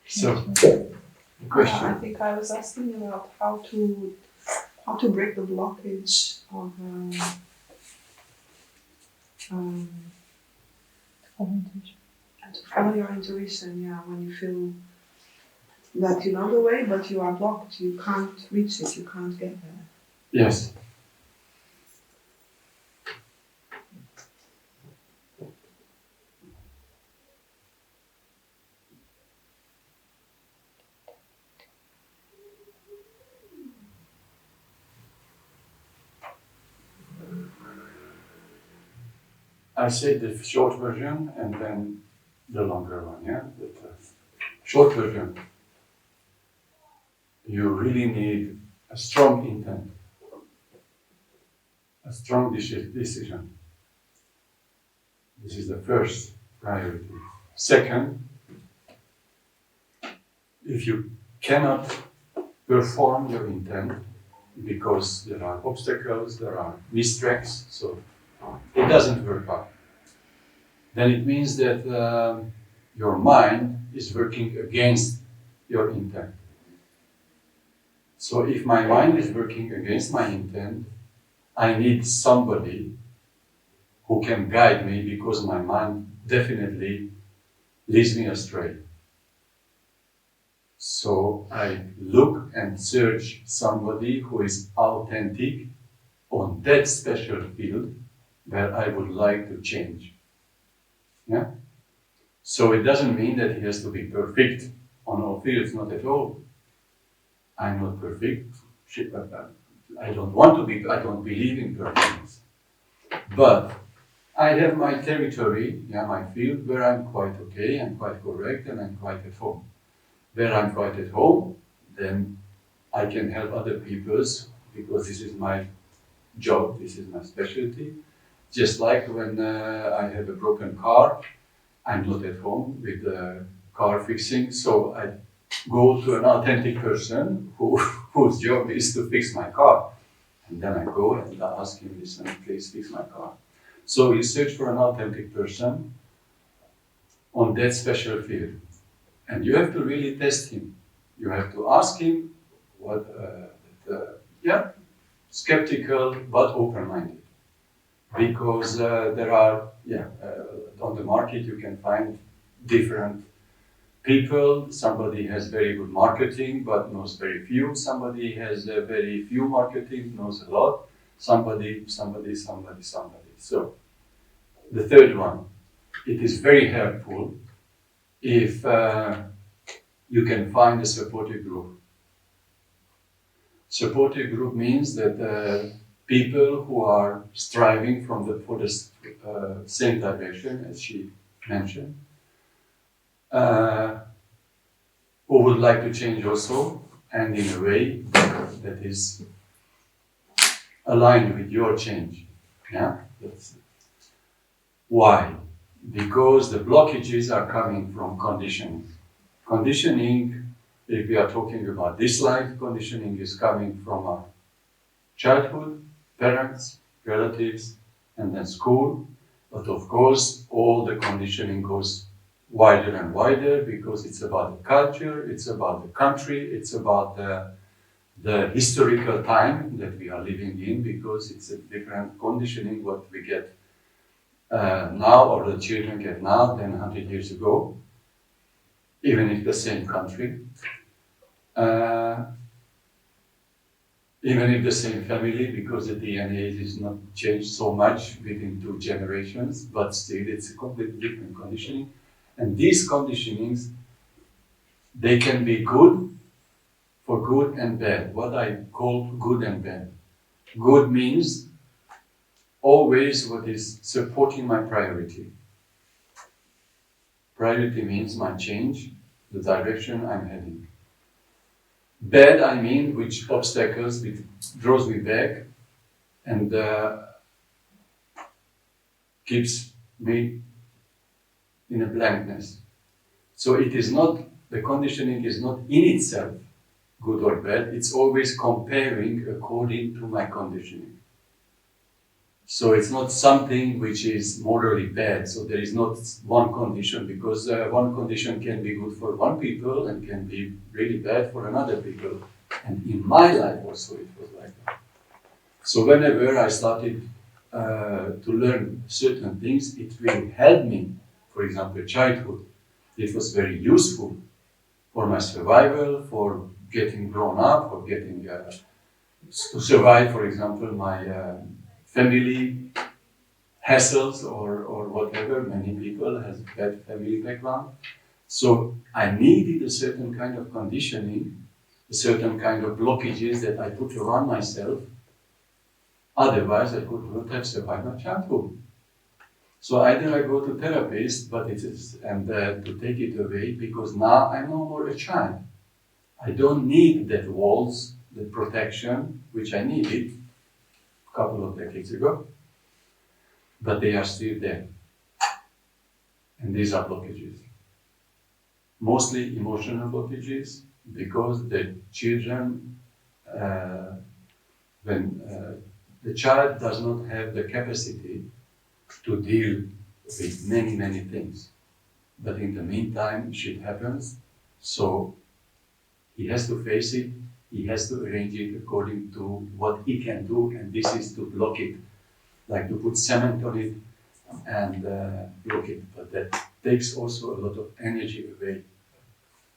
So, the question. I think I was asking about how to break the blockage of to follow your intuition. Yeah, when you feel that you know the way, but you are blocked, you can't reach it, you can't get there. Yes. I said the short version and then the longer one, yeah? But, short version. You really need a strong intent, a strong decision. This is the first priority. Second, if you cannot perform your intent because there are obstacles, there are mistracks, so it doesn't work out, then it means that your mind is working against your intent. So if my mind is working against my intent, I need somebody who can guide me because my mind definitely leads me astray. So I look and search somebody who is authentic on that special field where I would like to change. Yeah? So it doesn't mean that he has to be perfect on all fields, not at all. I'm not perfect. I don't want to be, I don't believe in perfectness. But I have my territory, yeah, my field where I'm quite okay, I'm quite correct, and I'm quite at home. Where I'm quite at home, then I can help other people's because this is my job, this is my specialty. Just like when I have a broken car, I'm not at home with car fixing, so I go to an authentic person whose job is to fix my car. And then I go and I ask him, listen, please fix my car. So you search for an authentic person on that special field. And you have to really test him. You have to ask him what, skeptical but open-minded. Because there are, on the market you can find different people. Somebody has very good marketing but knows very few. Somebody has very few marketing, knows a lot. Somebody. So, the third one, it is very helpful if you can find a supportive group. Supportive group means that people who are striving for the same direction as she mentioned, who would like to change also, and in a way that is aligned with your change. Yeah? Why? Because the blockages are coming from conditioning. Conditioning, if we are talking about this life, conditioning is coming from our childhood, parents, relatives, and then school. But of course, all the conditioning goes wider and wider because it's about the culture, it's about the country, it's about the historical time that we are living in, because it's a different conditioning what we get now, or the children get now, than 100 years ago, even if the same country. Even if the same family, because the DNA is not changed so much within 2 generations, but still it's a completely different conditioning. And these conditionings, they can be good for good and bad, what I call good and bad. Good means always what is supporting my priority. Priority means my change, the direction I'm heading. Bad, I mean, which obstacles, which draws me back and keeps me in a blankness. So it is not, the conditioning is not in itself good or bad, it's always comparing according to my conditioning. So it's not something which is morally bad. So there is not one condition, because one condition can be good for one people and can be really bad for another people. And in my life also it was like that. So whenever I started to learn certain things, it really helped me. For example, childhood. It was very useful for my survival, for getting grown up, for getting to survive, for example, my family hassles or whatever. Many people has bad family background. So I needed a certain kind of conditioning, a certain kind of blockages that I put around myself. Otherwise, I could not have survived my childhood. So either I go to therapist, but it is to take it away, because now I'm no more a child. I don't need that walls, that protection, which I needed a couple of decades ago, but they are still there. And these are blockages. Mostly emotional blockages, because the children, when the child does not have the capacity to deal with many, many things. But in the meantime, shit happens, so he has to face it, he has to arrange it according to what he can do, and this is to block it, like to put cement on it and block it. But that takes also a lot of energy away.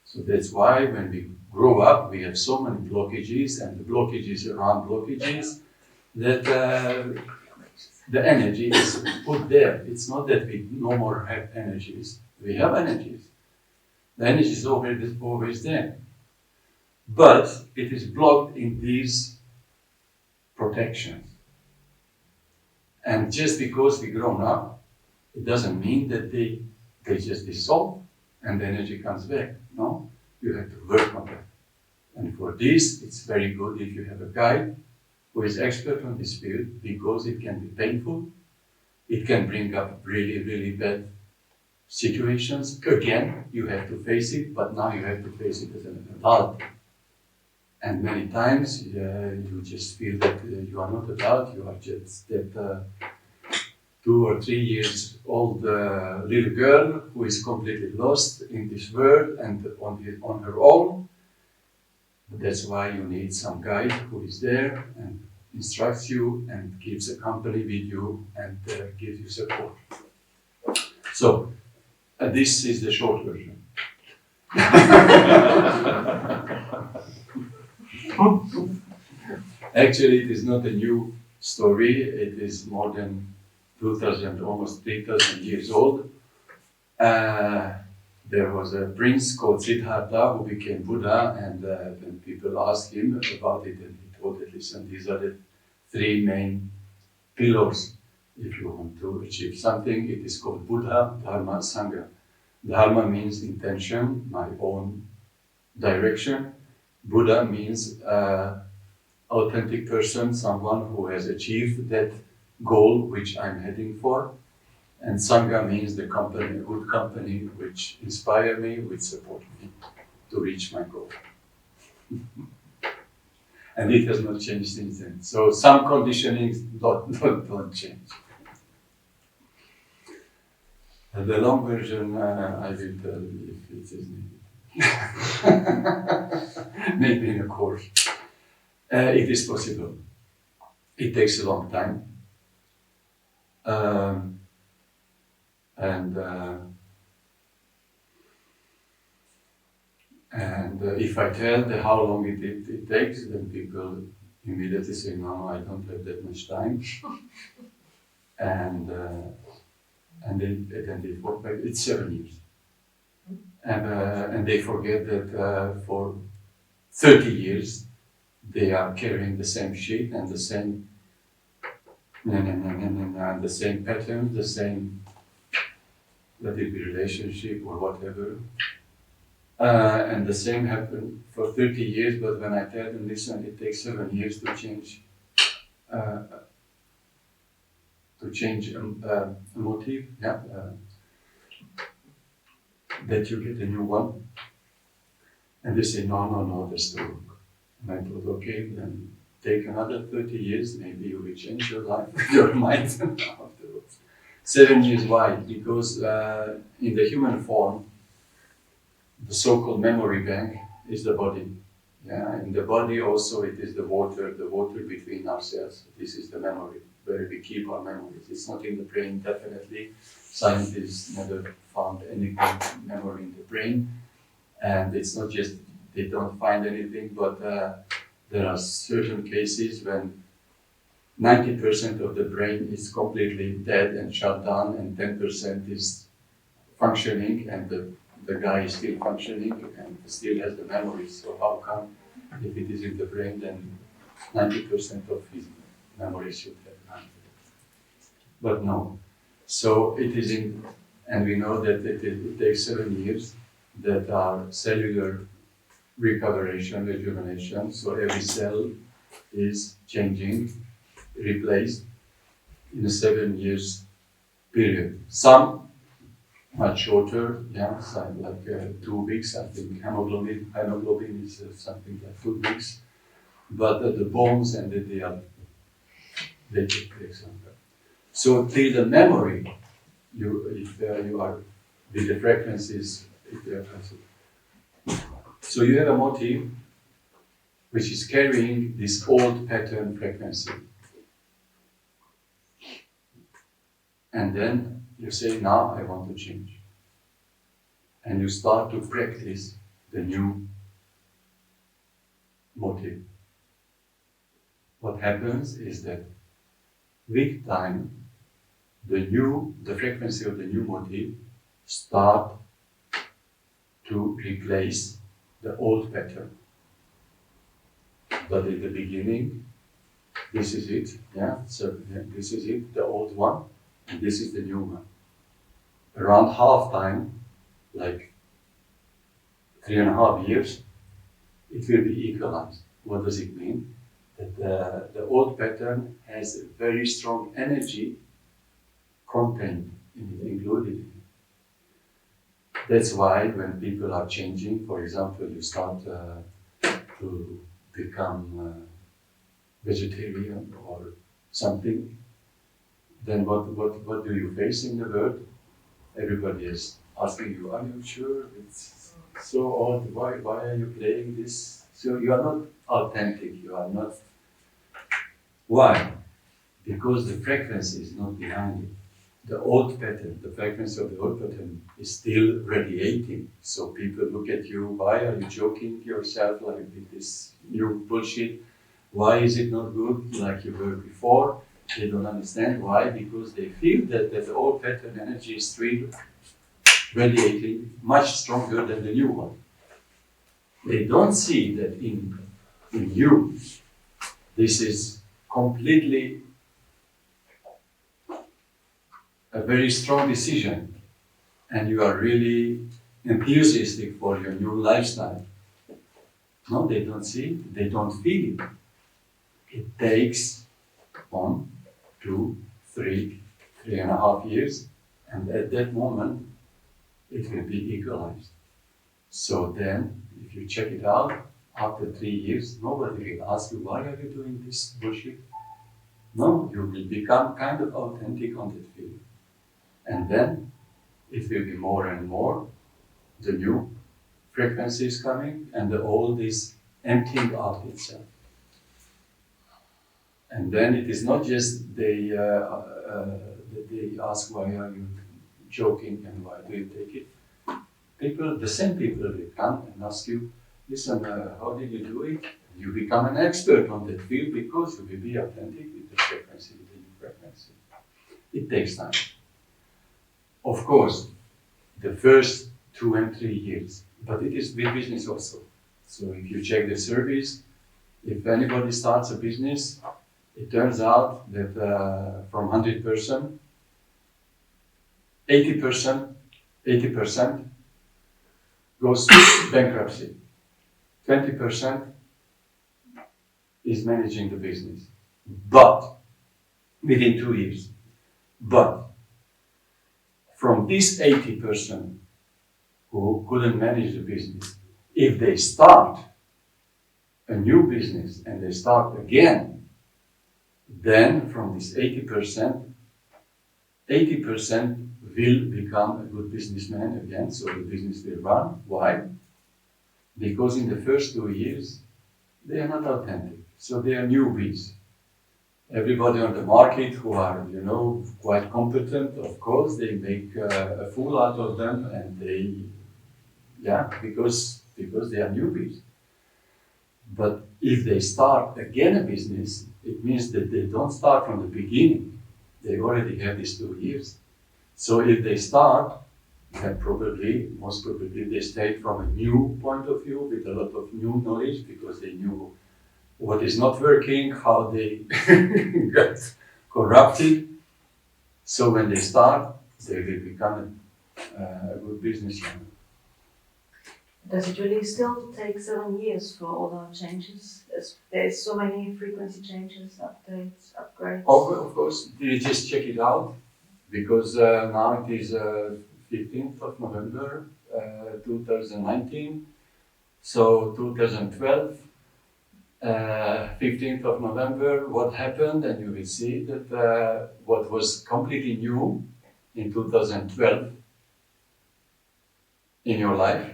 So that's why when we grow up, we have so many blockages, and the blockages around blockages, that the energy is put there. It's not that we no more have energies. We have energies. The energy is always there. But it is blocked in these protections. And just because we grown up, it doesn't mean that they just dissolve and the energy comes back. No, you have to work on that. And for this, it's very good if you have a guide who is expert on this field, because it can be painful. It can bring up really, really bad situations. Again, you have to face it, but now you have to face it as an adult. And many times you just feel that you are not adult, you are just that 2 or 3 years old little girl who is completely lost in this world and on her own. But that's why you need some guide who is there and instructs you and keeps a company with you and gives you support. So this is the short version. Actually, it is not a new story. It is more than 2,000, almost 3,000 years old. There was a prince called Siddhartha who became Buddha, and when people asked him about it, and he told that, listen, these are the 3 main pillars. If you want to achieve something, it is called Buddha, Dharma, Sangha. Dharma means intention, my own direction. Buddha means authentic person, someone who has achieved that goal which I'm heading for. And Sangha means the company, a good company, which inspire me, which support me to reach my goal. And it has not changed since then. So some conditionings don't change. The long version, I will tell if it is needed. Maybe in a course. It is possible. It takes a long time. And if I tell how long it takes, then people immediately say, no, I don't have that much time. And then they forget, it's 7 years. And they forget that for 30 years, they are carrying the same shit and the same the same pattern, the same, let it be relationship or whatever. And the same happened for 30 years, but when I tell them, listen, it takes 7 years to change a motive, that you get a new one. And they say, no, that's too long. And I thought, okay, then take another 30 years, maybe you will change your life, your mind afterwards. 7 years, why? Because in the human form, the so-called memory bank is the body. Yeah, in the body also it is the water between ourselves. This is the memory, where we keep our memories. It's not in the brain, definitely. Scientists never found any memory in the brain. And it's not just they don't find anything, but there are certain cases when 90% of the brain is completely dead and shut down, and 10% is functioning, and the guy is still functioning and still has the memories. So how come, if it is in the brain, then 90% of his memory should have 90%? But no. So it is in, and we know that it takes 7 years that are cellular rejuvenation. So every cell is changing, replaced in a 7 years period. Some much shorter, yeah, some like 2 weeks. I think hemoglobin is something like 2 weeks. But the bones and they take place longer. So till the memory, if you are with the frequencies, so you have a motive which is carrying this old pattern frequency. And then you say, now I want to change. And you start to practice the new motive. What happens is that with time, the frequency of the new motive start to replace the old pattern. But in the beginning, this is it, yeah? So this is it, the old one, and this is the new one. Around half time, like 3.5 years, it will be equalized. What does it mean? That the old pattern has a very strong energy content included in it. That's why when people are changing, for example, you start to become vegetarian or something, then what do you face in the world? Everybody is asking you, are you sure? It's so odd, why are you playing this? So you are not authentic, you are not. Why? Because the frequency is not behind it. The old pattern, the frequency of the old pattern is still radiating. So people look at you, why are you joking yourself like with this new bullshit? Why is it not good like you were before? They don't understand why, because they feel that the old pattern energy is still radiating much stronger than the new one. They don't see that in you, this is completely a very strong decision, and you are really enthusiastic for your new lifestyle. No, they don't see it, they don't feel it. It takes 1, 2, 3, 3.5 years, and at that moment, it will be equalized. So then, if you check it out, after 3 years, nobody will ask you, why are you doing this bullshit? No, you will become kind of authentic on that field. And then, it will be more and more, the new frequency is coming, and the old is emptying out itself. And then it is not just they ask, why are you joking and why do you take it? People, the same people will come and ask you, listen, how did you do it? You become an expert on that field because you will be authentic with the frequency, with the new frequency. It takes time. Of course, the first 2 and 3 years, but it is with business also. So if you check the surveys, if anybody starts a business, it turns out that from 100%, 80% goes to bankruptcy. 20% is managing the business, but within 2 years. But from this 80% who couldn't manage the business, if they start a new business and they start again, then from this 80% will become a good businessman again, so the business will run. Why? Because in the first 2 years, they are not authentic, so they are newbies. Everybody on the market who are, quite competent, of course, they make a fool out of them, and because they are newbies. But if they start again a business, it means that they don't start from the beginning. They already have these 2 years. So if they start, then most probably they stayed from a new point of view with a lot of new knowledge, because they knew what is not working, how they got corrupted. So when they start, they will become a good businessman. Does it really still take 7 years for all the changes? There's so many frequency changes, updates, upgrades. Of course, you just check it out, because now it is 15th of November 2019. So 2012, 15th of November, what happened? And you will see that what was completely new in 2012 in your life,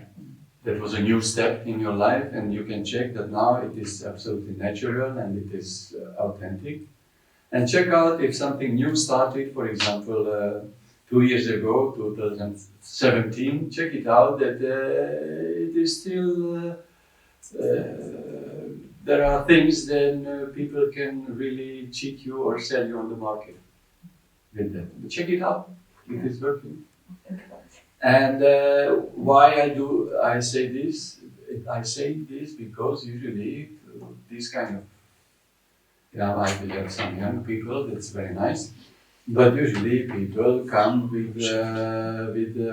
that was a new step in your life, and you can check that now it is absolutely natural and it is authentic. And check out if something new started, for example, 2 years ago, 2017, check it out that it is still, there are things that people can really cheat you or sell you on the market with that. But check it out, it is working. And why I say this? I say this because usually this kind of, I will have some young people, that's very nice. But usually people come with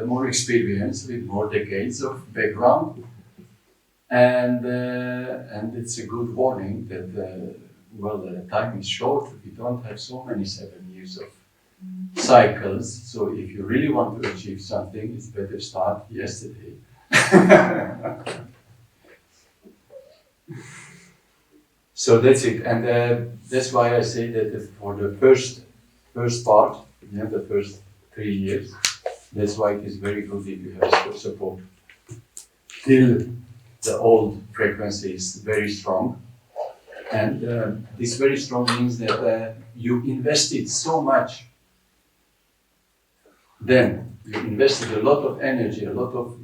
more experience, with more decades of background. And it's a good warning that, the time is short. We don't have so many 7 years of cycles. So if you really want to achieve something, it's better start yesterday. So that's it. And that's why I say that for the first part, the first 3 years, that's why it is very good if you have support. Till the old frequency is very strong. And this very strong means that you invested so much. Then you invested a lot of energy, a lot of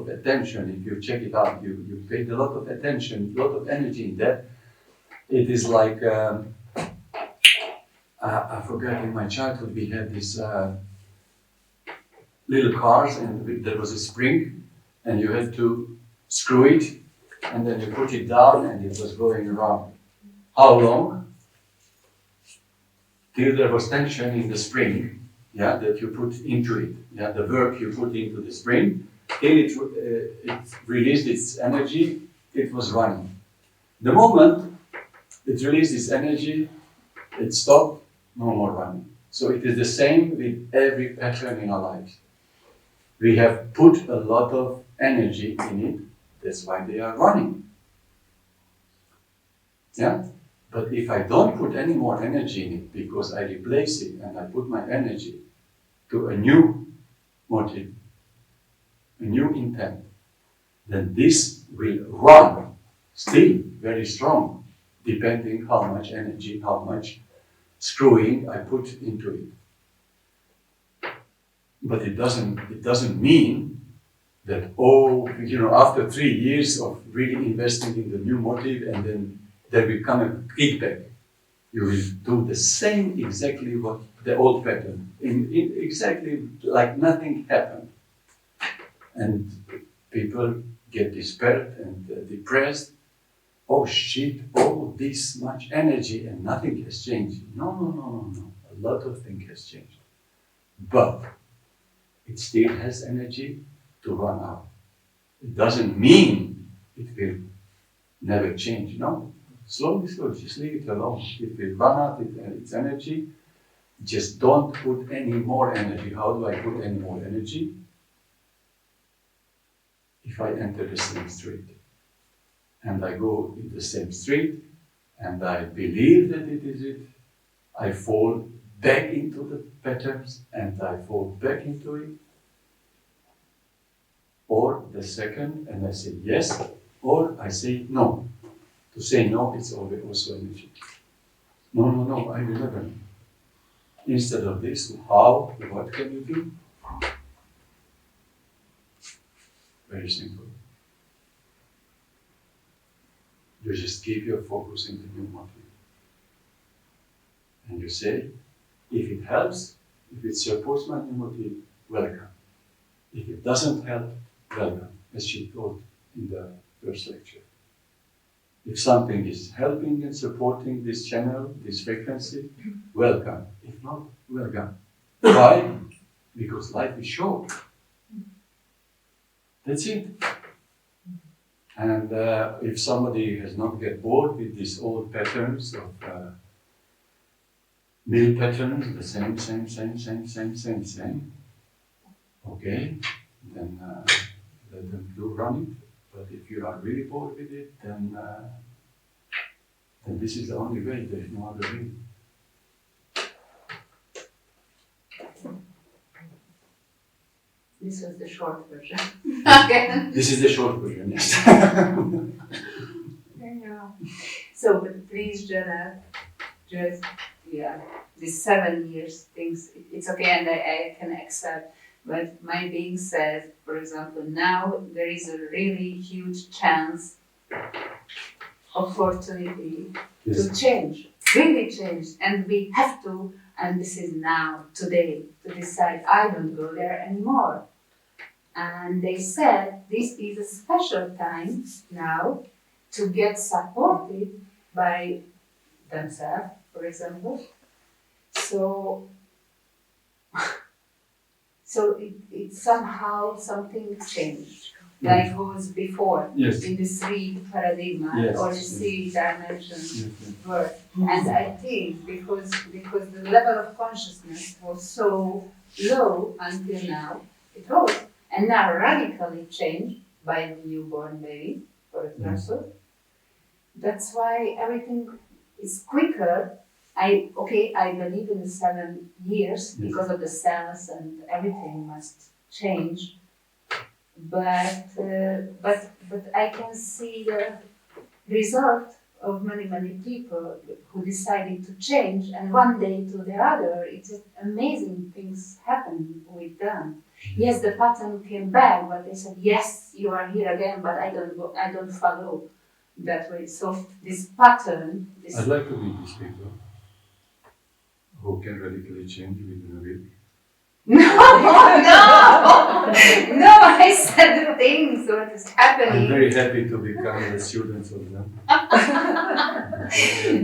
attention. If you check it out, you paid a lot of attention, a lot of energy in that. It is like, I forgot, in my childhood we had these little cars, and there was a spring, and you had to screw it, and then you put it down, and it was going around. How long? Till there was tension in the spring, that you put into it, the work you put into the spring, till it released its energy, it was running. The moment it released its energy, it stopped, no more running. So it is the same with every pattern in our lives. We have put a lot of energy in it, that's why they are running. But if I don't put any more energy in it, because I replace it and I put my energy to a new motive, a new intent, then this will run still very strong, depending how much energy, how much screwing I put into it. But it doesn't mean that, after 3 years of really investing in the new motive, and then there will come a kickback. You will do the same exactly what the old pattern, exactly like nothing happened. And people get despaired and depressed. Oh shit, this much energy and nothing has changed. No. A lot of things has changed. But it still has energy to run out. It doesn't mean it will never change. No. Slowly, just leave it alone. It will run out its energy. Just don't put any more energy. How do I put any more energy? If I enter the same street. and I go in the same street, and I believe that it is it, I fall back into the patterns, and I fall back into it. Or the second, and I say yes, or I say no. To say no is always also energy. No, no, no, I will never know. Instead of this, how, what can you do? Very simple. You just keep your focus in the new motive. And you say, if it helps, if it supports my new motive, welcome. If it doesn't help, welcome, as she taught in the first lecture. If something is helping and supporting this channel, this frequency, welcome. If not, welcome. Why? Because life is short. That's it. And if somebody has not get bored with these old patterns of meal patterns, the same, okay, then let them do run it. But if you are really bored with it, then this is the only way. There is no other way. This was the short version. Okay. This is the short version, yes. Yeah. So, but please, Jenna, just, yeah, these 7 years things, it's okay and I can accept. But my being said, for example, now there is a really huge chance, opportunity to change, really change. And we have to, and this is now, today, to decide I don't go there anymore. And they said this is a special time now to get supported by themselves, for example. So it somehow something changed, like was before in the 3 paradigm or the 3 dimension world. And I think because the level of consciousness was so low until now, it was, and now radically changed by the newborn baby, for example. That's why everything is quicker. I believe in the 7 years because of the cells and everything must change. But I can see the result of many people who decided to change, and one day to the other, it's amazing things happen with them. Yes, the pattern came back, but they said, yes, you are here again, but I don't follow that way. So this pattern. I'd like to meet these people who can radically change within a week. No, I said the things what is happening. I'm very happy to become the students of them.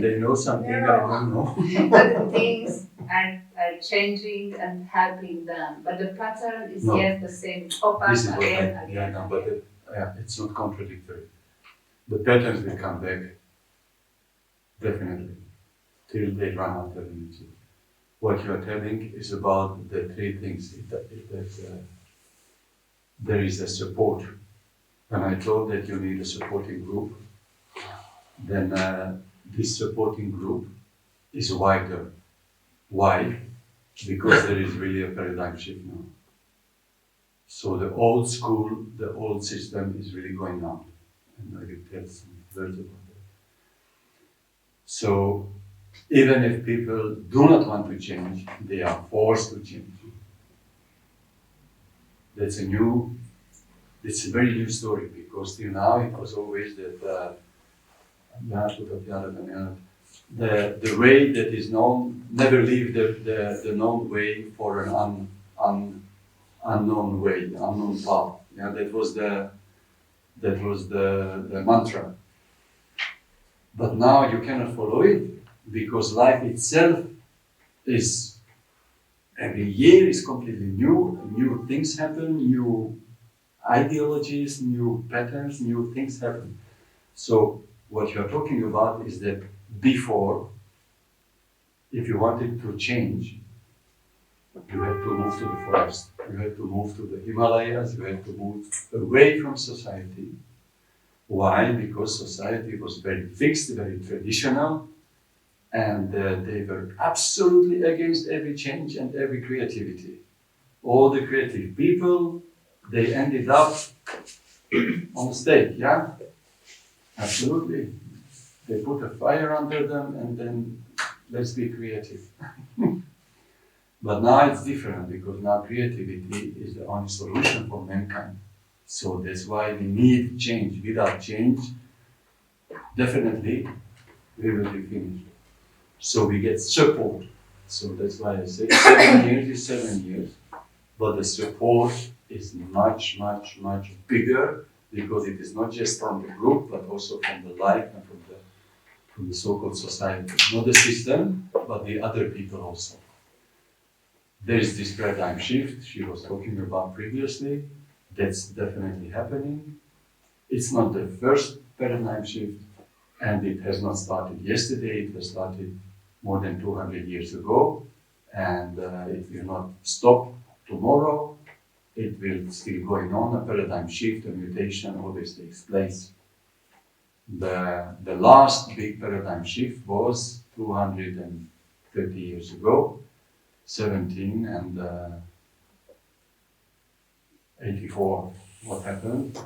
They know something I don't know. But the things are changing and helping them. But the pattern is yet the same. Pop up again. It's not contradictory. The patterns will come back, definitely, till they run out of energy. What you are telling is about the 3 things. There is a support. When I told that you need a supporting group, then this supporting group is wider. Why? Because there is really a paradigm shift now. So the old school, the old system is really going out. And I will tell some words about that. So even if people do not want to change, they are forced to change. It's a very new story, because till now it was always that the way that is known, never leave the known way for an unknown way, unknown path. Yeah, that was the mantra. But now you cannot follow it, because life itself is, every year is completely new things happen, new ideologies, new patterns, new things happen. So what you are talking about is that before, if you wanted to change, you had to move to the forest, you had to move to the Himalayas, you had to move away from society, Why? Because society was very fixed, very traditional, and they were absolutely against every change and every creativity. All the creative people, they ended up on the stake, yeah? Absolutely. They put a fire under them and then let's be creative. But now it's different because now creativity is the only solution for mankind. So that's why we need change. Without change, definitely we will be finished. So we get support. So that's why I say 7 years is 7 years. But the support is much, much, much bigger because it is not just from the group, but also from the life and from the so-called society. Not the system, but the other people also. There is this paradigm shift she was talking about previously. That's definitely happening. It's not the first paradigm shift, and it has not started yesterday. It has started more than 200 years ago, and it will not stop tomorrow. It will still going on. A paradigm shift, a mutation always takes place. The last big paradigm shift was 230 years ago, 17 and 84. What happened?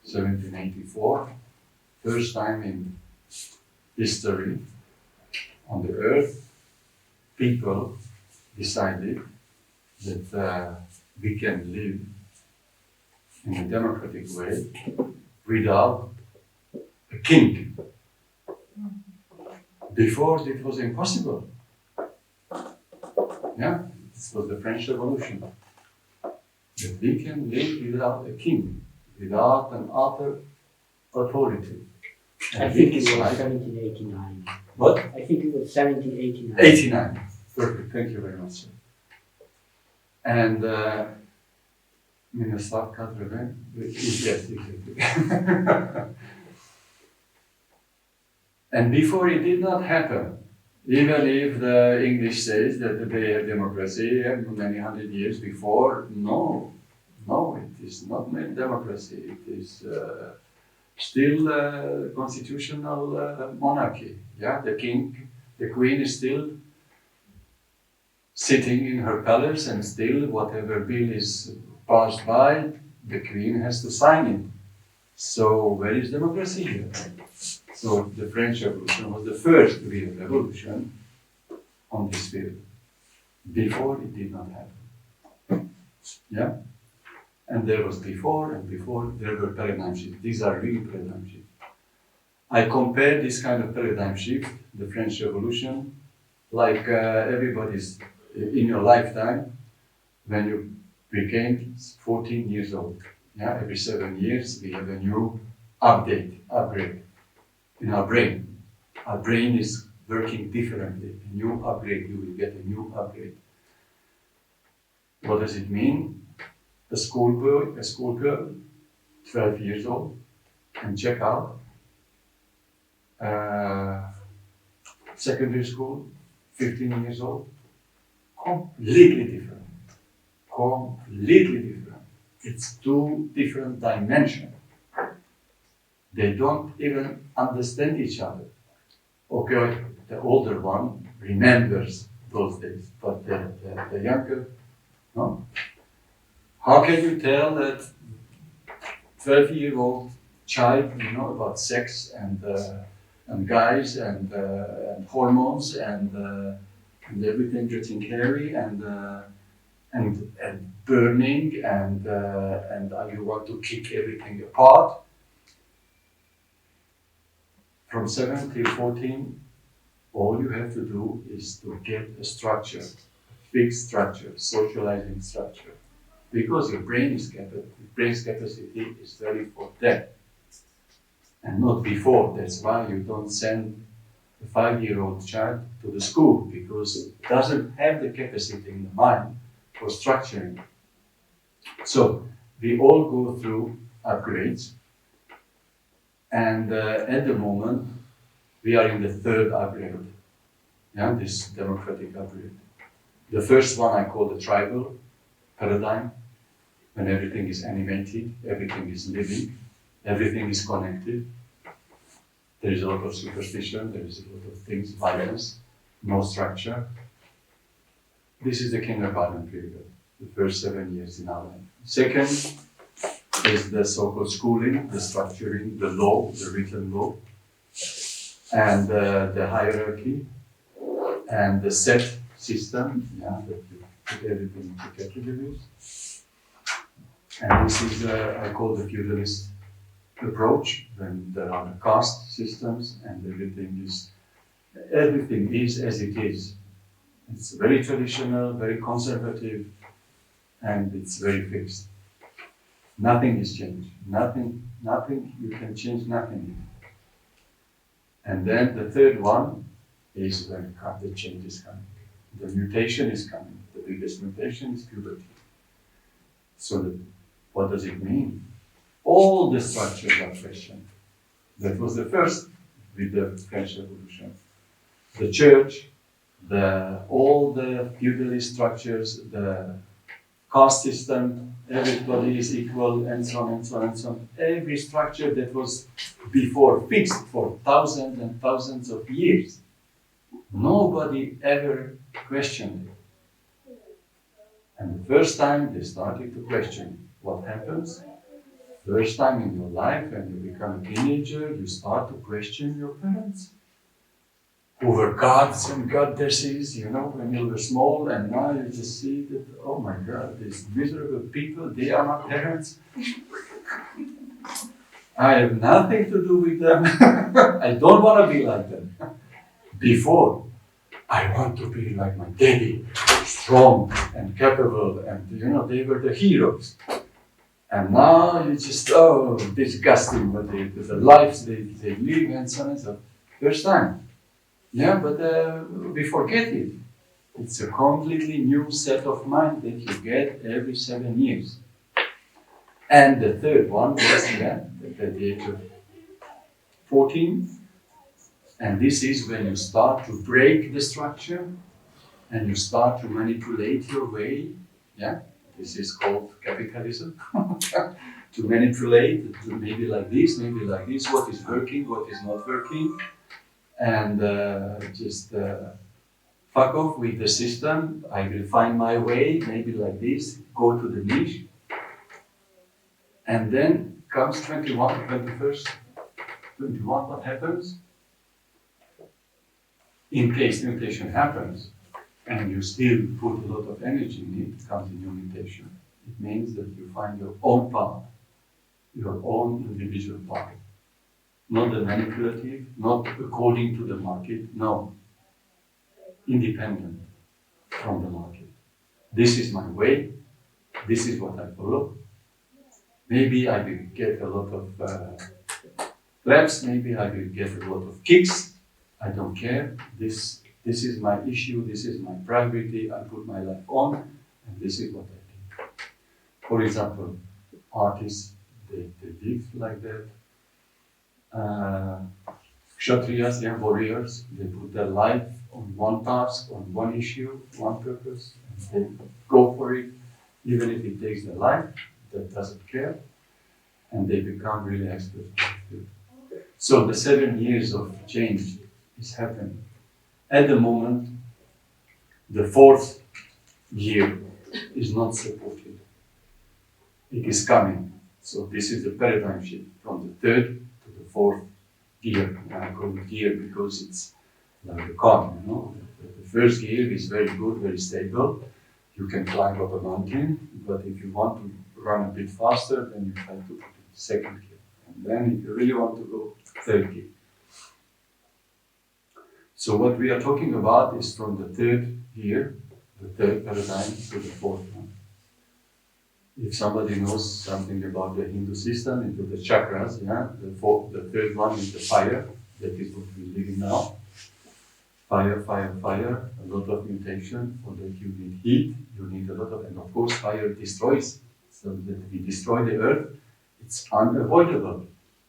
1784, first time in history on the earth, people decided that we can live in a democratic way without a king. Before it was impossible. Yeah, this was the French Revolution. That we can live without a king, without an other authority. I think it was 1789. What? I think it was 1789. 89. Perfect. Thank you very much, sir. And Miroslav Kadreve, yes, exactly. And before it did not happen, even if the English says that they have democracy many hundred years before, no, it is not democracy. It is still constitutional monarchy. Yeah, the king, the queen is still sitting in her palace, and still whatever bill is passed by, the queen has to sign it. So where is democracy here? So the French Revolution was the first real revolution on this field. Before it did not happen. Yeah? And there was before, and before there were paradigm shifts. These are real paradigm shifts. I compare this kind of paradigm shift, the French Revolution, like everybody's in your lifetime when you became 14 years old. Yeah? Every 7 years we have a new upgrade in our brain. Our brain is working differently. A new upgrade, you will get a new upgrade. What does it mean? A schoolboy, a schoolgirl, 12 years old, and check out. Secondary school, 15 years old. Completely different. Completely different. It's two different dimensions. They don't even understand each other. Okay, the older one remembers those days, but the younger, no? How can you tell that 12-year-old child, about sex and guys and hormones and everything getting hairy and burning and you want to kick everything apart? From 7 till 14, all you have to do is to get a structure, a fixed structure, socializing structure. Because your brain's capacity is ready for that. And not before. That's why you don't send a 5-year-old child to the school, because it doesn't have the capacity in the mind for structuring. So we all go through upgrades. And at the moment, we are in the third upgrade, this democratic upgrade. The first one I call the tribal paradigm, when everything is animated, everything is living, Everything is connected. There is a lot of superstition, there is a lot of things, violence, no structure. This is the kindergarten period, the first 7 years in our life. Second is the so-called schooling, the structuring, the law, the written law, and the hierarchy, and the set system, that you put everything into categories. And this is, I call the feudalist approach, when there are the caste systems and everything is as it is. It's very traditional, very conservative, and it's very fixed. Nothing is changed. Nothing, you can change nothing. And then the third one is when the change is coming. The mutation is coming. The biggest mutation is puberty. So what does it mean? All the structures are questioned. That was the first with the French Revolution. The church, all the feudalist structures, the caste system, everybody is equal, and so on and so on and so on. Every structure that was before fixed for thousands and thousands of years, nobody ever questioned it. And the first time they started to question what happens, first time in your life when you become a teenager, you start to question your parents. Who were gods and goddesses, when you were small, and now you just see that, oh my God, these miserable people, they are my parents. I have nothing to do with them. I don't want to be like them. Before, I want to be like my daddy, strong and capable, and they were the heroes. And now you just, disgusting what the lives they live and so on and so on. First time. Yeah, but we forget it. It's a completely new set of mind that you get every 7 years. And the third one was at the age of 14. And this is when you start to break the structure and you start to manipulate your way. Yeah, this is called capitalism. To manipulate, to maybe like this, what is working, what is not working. And just fuck off with the system. I will find my way, maybe like this, go to the niche. And then comes 21, what happens? In case mutation happens, and you still put a lot of energy in it, comes a new mutation. It means that you find your own path, your own individual path. Not the manipulative, not according to the market, no. Independent from the market. This is my way, this is what I follow. Maybe I will get a lot of claps, maybe I will get a lot of kicks. I don't care. This is my issue, this is my priority, I put my life on, and this is what I do. For example, artists, they live like that. Kshatriyas, warriors, they put their life on one task, on one issue, one purpose, and they go for it, even if it takes their life, that doesn't care, and they become really experts. So the 7 years of change is happening. At the moment, the 4th year is not supported. It is coming. So this is the paradigm shift from the 3rd to the 4th gear. I call it gear because it's like a car, The first gear is very good, very stable. You can climb up a mountain, but if you want to run a bit faster, then you try to put it in 2nd gear. And then if you really want to go, 3rd gear. So what we are talking about is from the 3rd gear, the 3rd paradigm, to the 4th one. If somebody knows something about the Hindu system, into the chakras, the 3rd one is the fire. That is what we live in now. Fire, fire, fire. A lot of mutation. For that you need heat. You need a lot of, and of course, fire destroys. So that we destroy the earth, it's unavoidable.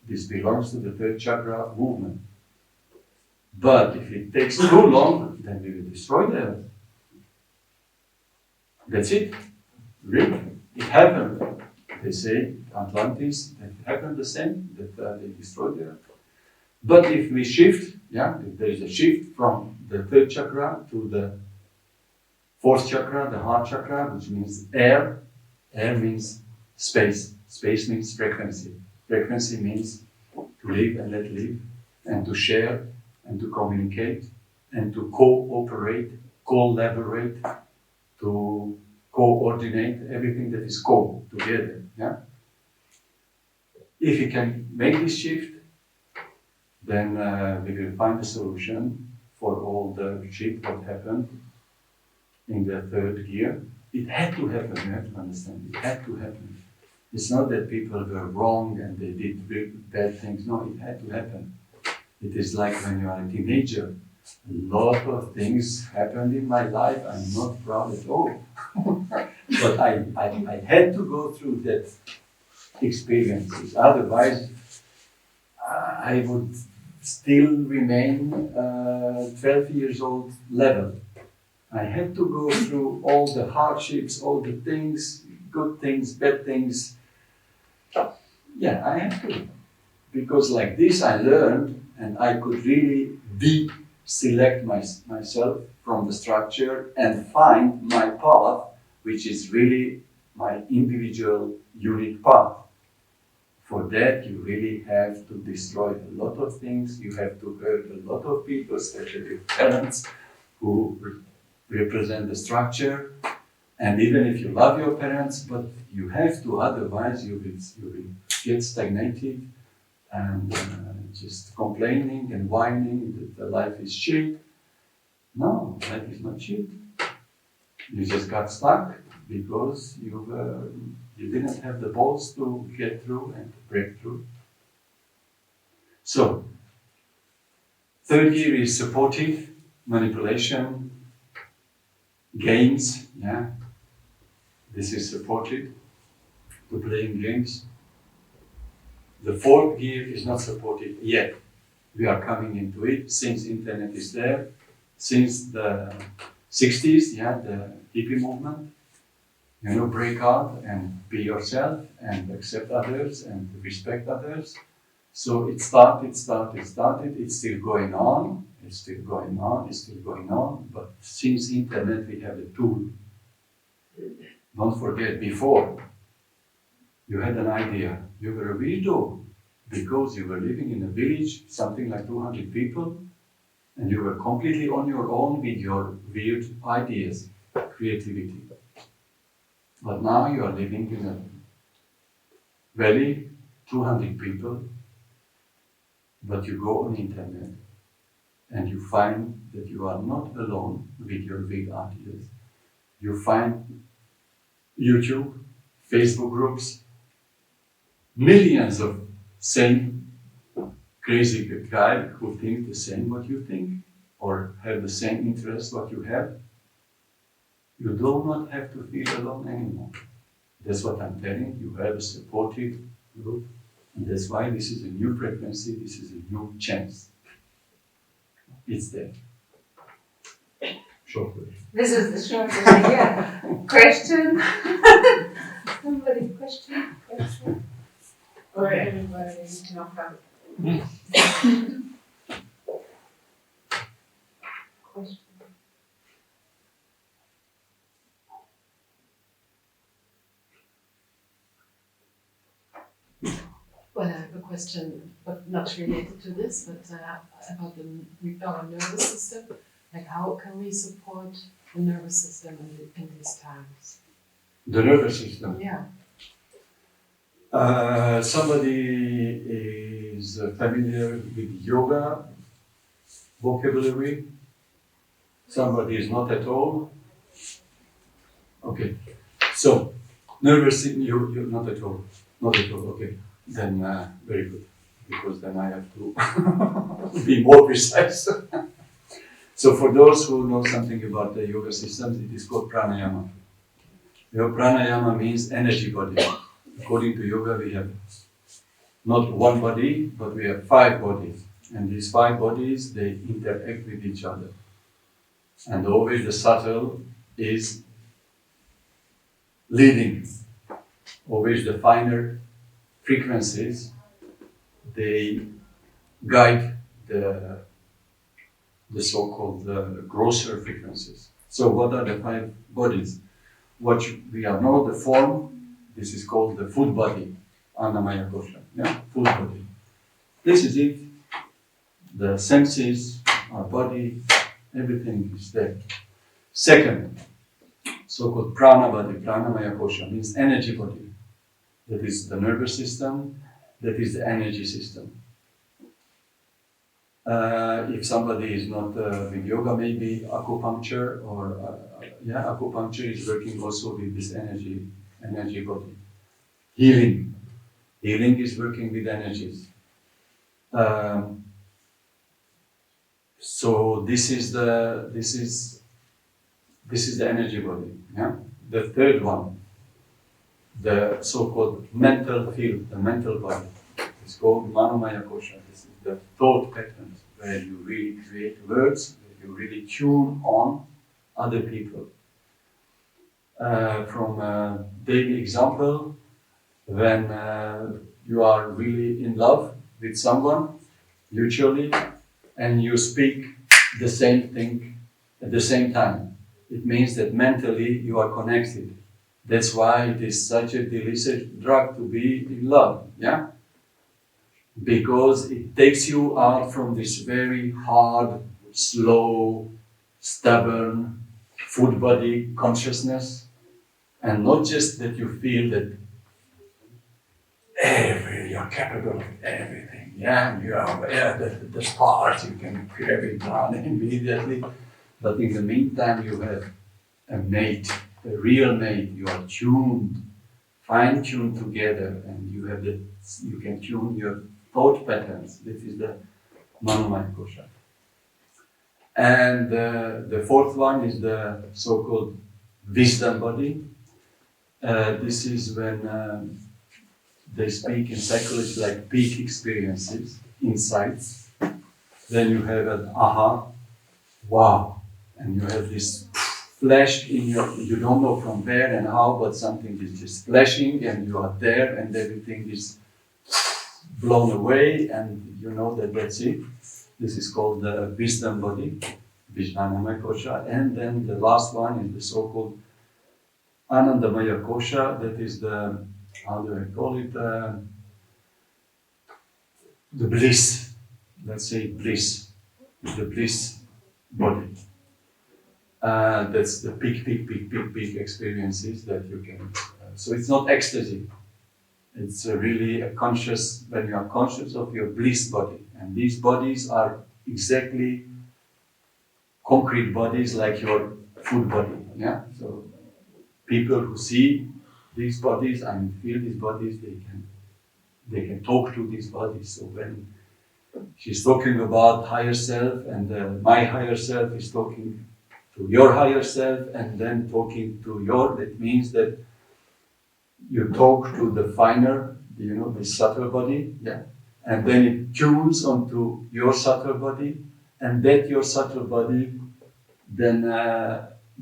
This belongs to the 3rd chakra movement. But if it takes too long, then we will destroy the earth. That's it. Really. It happened They say Atlantis, that happened the same, that they destroyed the earth. But if we shift, if there is a shift from the third chakra to the fourth chakra, the heart chakra, which means air. Air means space. Space means frequency. Frequency means to live and let live, and to share, and to communicate, and to cooperate, collaborate, to coordinate everything that is together. Yeah? If we can make this shift, then we will find a solution for all the shit that happened in the third gear. It had to happen, you have to understand, it had to happen. It's not that people were wrong and they did bad things, no, it had to happen. It is like when you are a teenager. A lot of things happened in my life, I'm not proud at all. But I had to go through that experiences, otherwise I would still remain 12 years old level. I had to go through all the hardships, all the things, good things, bad things. Yeah, I had to. Because like this I learned, and I could really select myself from the structure and find my path, which is really my individual, unique path. For that, you really have to destroy a lot of things. You have to hurt a lot of people, especially parents, who represent the structure. And even if you love your parents, but you have to, otherwise you will get stagnated and just complaining and whining that the life is shit. No, life is not shit. You just got stuck because you didn't have the balls to get through and to break through. So, third gear is supportive, manipulation, games, yeah. This is supportive to playing games. The fourth gear is not supportive yet. We are coming into it since internet is there, since the 60s, the hippie movement. Break out and be yourself and accept others and respect others. So it started, it's still going on, but since internet we have a tool. Don't forget, before, you had an idea, you were a weirdo, because you were living in a village, something like 200 people, and you were completely on your own with your weird ideas, creativity. But now you are living in a valley, 200 people, but you go on internet and you find that you are not alone with your big ideas. You find YouTube, Facebook groups, millions of same crazy guy who think the same what you think or have the same interest what you have. You do not have to feel alone anymore. That's what I'm telling you. You have a supportive group, and that's why this is a new frequency, this is a new chance. It's there. Shortly. This is the short version, yeah. Question? Somebody question? Or everybody knock out? Question. Well, I have a question, but not related to this, but about our nervous system. Like, how can we support the nervous system in these times? The nervous system? Yeah. Somebody is familiar with yoga vocabulary? Somebody is not at all? Okay. So, nervous system, you're not at all. Not at all, okay. Then very good, because then I have to be more precise. So for those who know something about the yoga systems, it is called pranayama. Pranayama means energy body. According to yoga, we have not one body, but we have 5 bodies. And these 5 bodies, they interact with each other. And always the subtle is leading. always the finer frequencies, they guide the so-called grosser frequencies. So what are the 5 bodies? We know the form, this is called the food body, Annamaya Kosha, yeah, food body. This is it. The senses, our body, everything is there. Second, so-called prana body, pranamaya kosha, means energy body. That is the nervous system, that is the energy system. If somebody is not with yoga, maybe acupuncture or acupuncture is working also with this energy body. Healing is working with energies. So this is the energy body. Yeah. The third one, the so-called mental field, the mental body. It's called Manomaya Kosha. This is the thought patterns where you really create words, where you really tune on other people. From a daily example, when you are really in love with someone, mutually, and you speak the same thing at the same time, it means that mentally you are connected. That's why it is such a delicious drug to be in love, yeah? Because it takes you out from this very hard, slow, stubborn, food body consciousness, and not just that you feel that you're capable of everything, yeah, you are, the stars, you can carry it down immediately, but in the meantime you have a mate, a real mate, you are tuned, fine-tuned together, and you can tune your thought patterns. This is the Manomaya Kosha. And the fourth one is the so-called wisdom body. This is when they speak in psychology like peak experiences, insights. Then you have an aha, wow, and you have this flash in you don't know from where and how, but something is just flashing and you are there and everything is blown away and you know that that's it. This is called the wisdom body, Vijnanamaya Kosha. And then the last one is the so-called Anandamaya Kosha, that is the, how do I call it, the bliss, let's say bliss, the bliss body. That's the big experiences that you can, so it's not ecstasy. It's really a conscious, when you are conscious of your bliss body. And these bodies are exactly concrete bodies like your food body. Yeah. So people who see these bodies and feel these bodies, they can talk to these bodies. So when she's talking about higher self and my higher self is talking to your higher self and then talking to your, that means that you talk to the finer, the subtle body, yeah, and then it tunes onto your subtle body, and that your subtle body then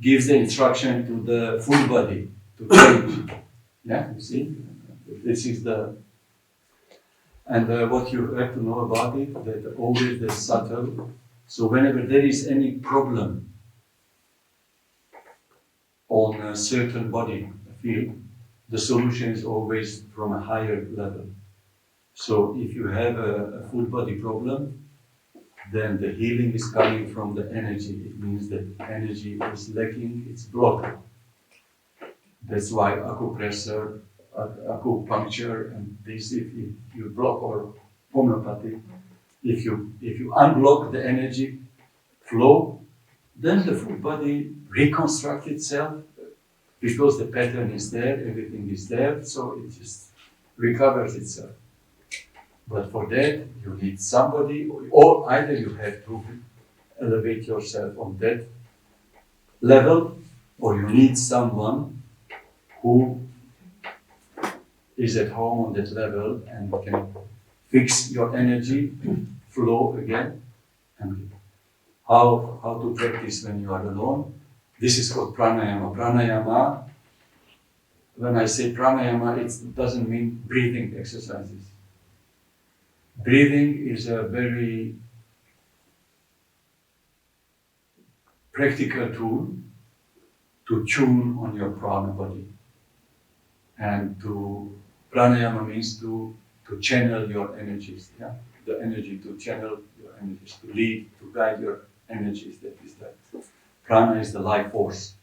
gives the instruction to the full body to change. Yeah, you see, this is the, and what you have to know about it, that always the subtle. So whenever there is any problem on a certain body field, the solution is always from a higher level. So if you have a full body problem, then the healing is coming from the energy. It means that energy is lacking, it's blocked. That's why acupressure, acupuncture, and this, if you block, or homeopathy, if you unblock the energy flow, then the full body reconstructs itself because the pattern is there, everything is there, so it just recovers itself. But for that, you need somebody, or either you have to elevate yourself on that level, or you need someone who is at home on that level and can fix your energy flow again. And how to practice when you are alone? This is called pranayama. Pranayama when I say pranayama, it doesn't mean breathing exercises. Breathing is a very practical tool to tune on your prana body. And pranayama means to channel your energies, yeah? The energy, to channel your energies, to lead, to guide your energies. That is that. Prana is the life force.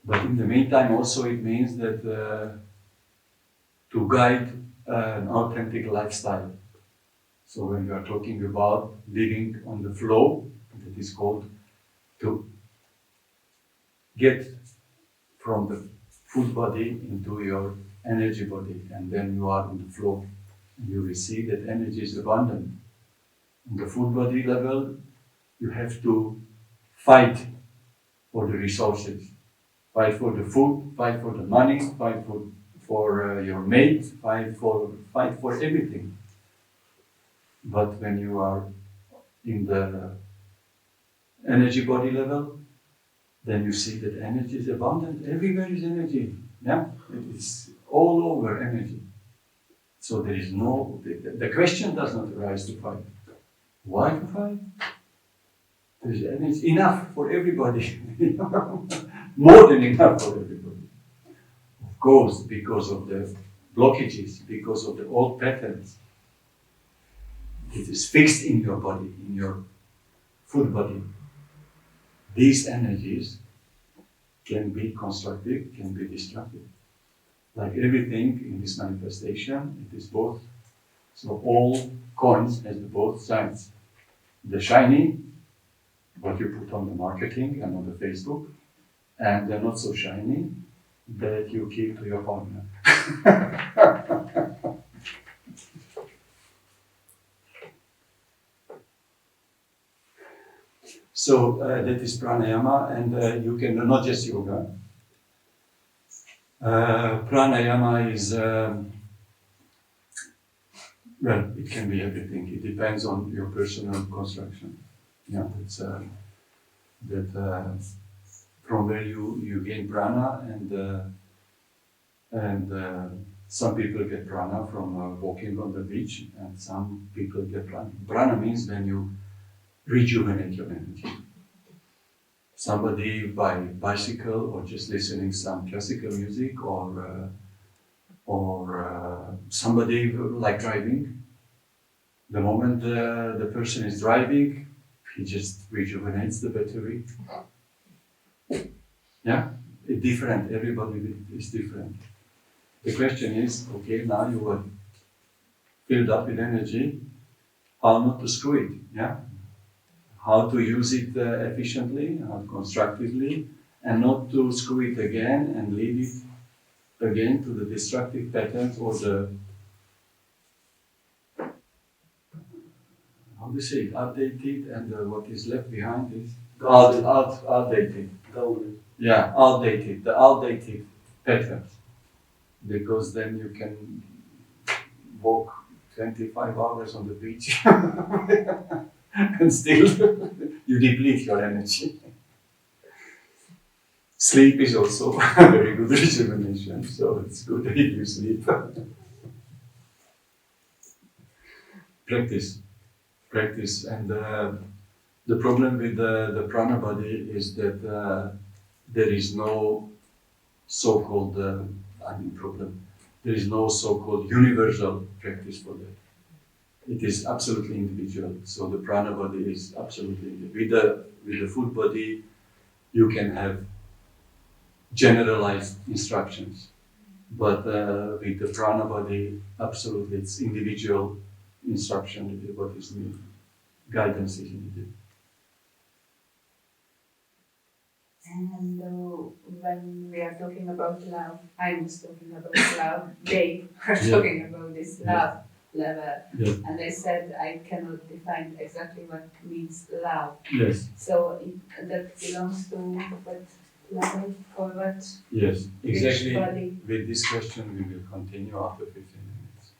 But in the meantime, also it means that to guide an authentic lifestyle. So when you are talking about living on the flow, that is called to get from the food body into your energy body, and then you are in the flow. And you will see that energy is abundant. On the food body level, you have to fight for the resources. Fight for the food, fight for the money, fight for your mate, fight for everything. But when you are in the energy body level, then you see that energy is abundant. Everywhere is energy. Yeah, it is all over energy. So there is no, the question does not arise to fight. Why to fight? There is energy enough for everybody. More than enough for everybody. Of course, because of the blockages, because of the old patterns. It is fixed in your body, in your food body. These energies can be constructive, can be destructive. Like everything in this manifestation, it is both. So all coins has both sides. The shiny, what you put on the marketing and on the Facebook, and the not so shiny, that you keep to your partner. So that is pranayama, and you can, not just yoga. Pranayama is, well, it can be everything. It depends on your personal construction. Yeah, that's, from where you gain prana, and some people get prana from walking on the beach, and some people get prana. Prana means when you rejuvenate your energy. Somebody by bicycle or just listening some classical music, or somebody like driving. The moment the person is driving, he just rejuvenates the battery. Yeah, it's different. Everybody is different. The question is, okay, now you are filled up with energy. How not to screw it? Yeah. How to use it efficiently, how constructively, and not to screw it again and lead it again to the destructive patterns or the, how do you say it, outdated, and what is left behind is outdated. Golden. Yeah, outdated, the outdated patterns. Because then you can walk 25 hours on the beach and still you deplete your energy. Sleep is also a very good rejuvenation, so it's good if you sleep. Practice, and the problem with the prana body is that there is no so-called, problem. There is no so-called universal practice for that. It is absolutely individual. So the prana body is absolutely individual. With the food body, you can have generalized instructions, but with the prana body, absolutely, it's individual instruction. What is needed, guidance is needed. And when we are talking about love, I was talking about love, they are talking about this love level. Yeah. And I said I cannot define exactly what means love. Yes. So that belongs to what level or what? Yes, exactly. Body? With this question, we will continue after 15